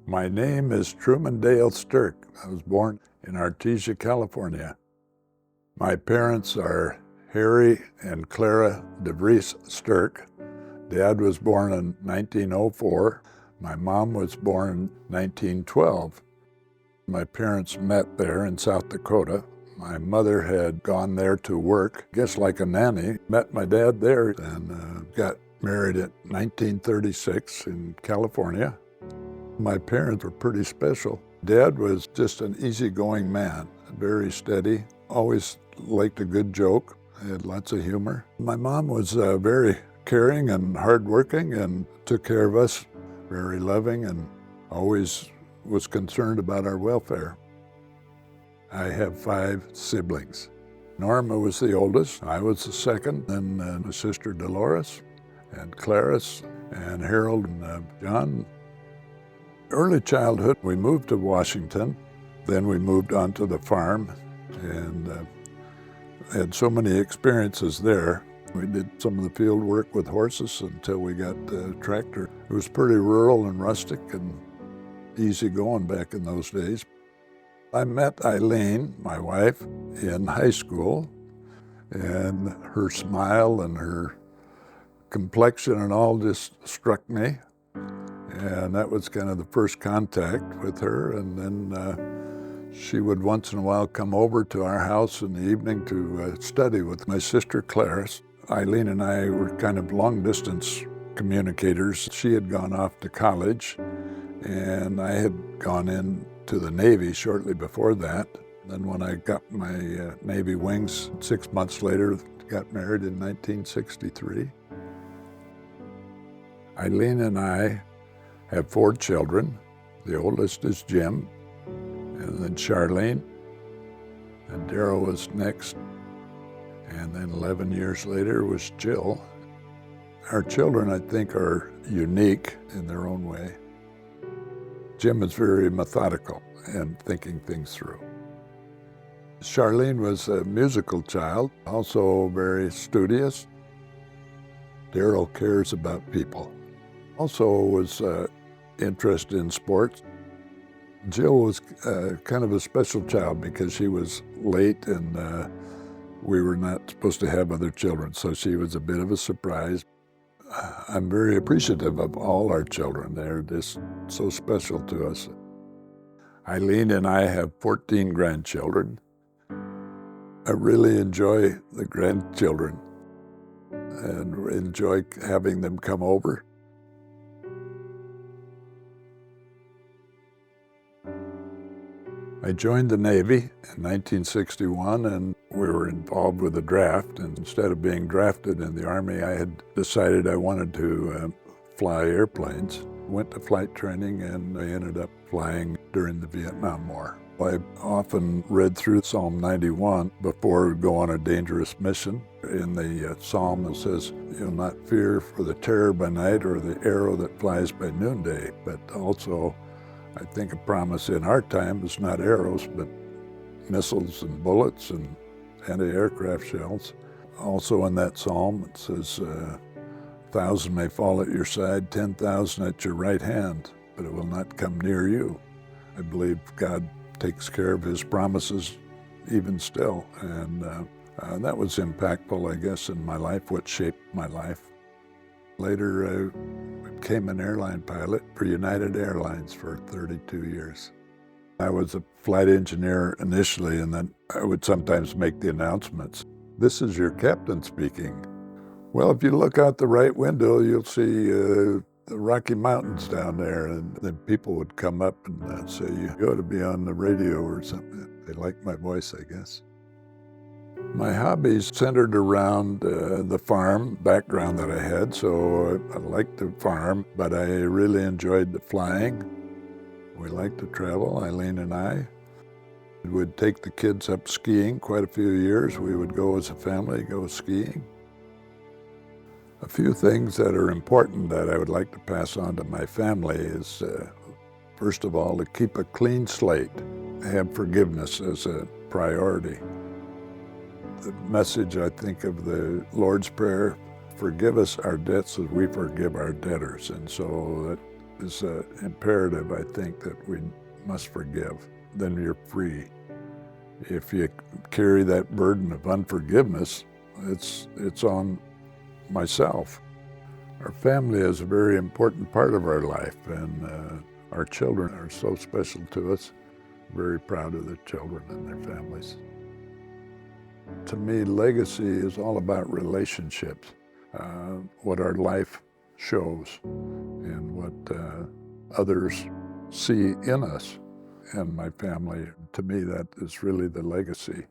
My name is Truman Stirk. I was born in Artesia, California. My parents are Harry and Clara DeVries Stirk. Dad was born in 1904. My mom was born in 1912. My parents met there in South Dakota. My mother had gone there to work, I guess like a nanny. Met my dad there and got married at 1936 in California. My parents were pretty special. Dad was just an easygoing man, very steady, always liked a good joke, had lots of humor. My mom was very caring and hardworking and took care of us, very loving, and always was concerned about our welfare. I have 5 siblings. Norma was the oldest, I was the second, then my sister Dolores, and Clarice, and Harold, and John. Early childhood, we moved to Washington. Then we moved on to the farm and had so many experiences there. We did some of the field work with horses until we got a tractor. It was pretty rural and rustic and easy going back in those days. I met Eileen, my wife, in high school, and her smile and her complexion and all just struck me. And that was kind of the first contact with her. And then she would once in a while come over to our house in the evening to study with my sister Clarice. Eileen and I were kind of long distance communicators. She had gone off to college and I had gone into the Navy shortly before that. Then when I got my Navy wings, 6 months later, got married in 1963. Eileen and I have 4 children. The oldest is Jim, and then Charlene, and Darryl was next, and then 11 years later was Jill. Our children, I think, are unique in their own way. Jim is very methodical and thinking things through. Charlene was a musical child, also very studious. Darryl cares about people. Also was interested in sports. Jill was kind of a special child because she was late and we were not supposed to have other children, so she was a bit of a surprise. I'm very appreciative of all our children. They're just so special to us. Eileen and I have 14 grandchildren. I really enjoy the grandchildren and enjoy having them come over. I joined the Navy in 1961 and we were involved with the draft, and instead of being drafted in the Army, I had decided I wanted to fly airplanes. Went to flight training and I ended up flying during the Vietnam War. I often read through Psalm 91 before we go on a dangerous mission. In the psalm it says, "You'll not fear for the terror by night or the arrow that flies by noonday," but also I think a promise in our time is not arrows, but missiles and bullets and anti-aircraft shells. Also in that psalm, it says, 1,000 may fall at your side, 10,000 at your right hand, but it will not come near you. I believe God takes care of his promises even still. And that was impactful, I guess, in my life, what shaped my life. Later, I became an airline pilot for United Airlines for 32 years. I was a flight engineer initially, and then I would sometimes make the announcements. "This is your captain speaking." Well, if you look out the right window, you'll see the Rocky Mountains down there, and then people would come up and say, "You ought to be on the radio," or something. They liked my voice, I guess. My hobbies centered around the farm background that I had, so I liked to farm, but I really enjoyed the flying. We liked to travel, Eileen and I. We would take the kids up skiing quite a few years. We would go as a family, go skiing. A few things that are important that I would like to pass on to my family is, first of all, to keep a clean slate, have forgiveness as a priority. The message, I think, of the Lord's Prayer, "Forgive us our debts as we forgive our debtors." And so is imperative, I think, that we must forgive. Then you're free. If you carry that burden of unforgiveness, it's on myself. Our family is a very important part of our life, and our children are so special to us. Very proud of the children and their families. To me, legacy is all about relationships, what our life shows and what others see in us and my family. To me, that is really the legacy.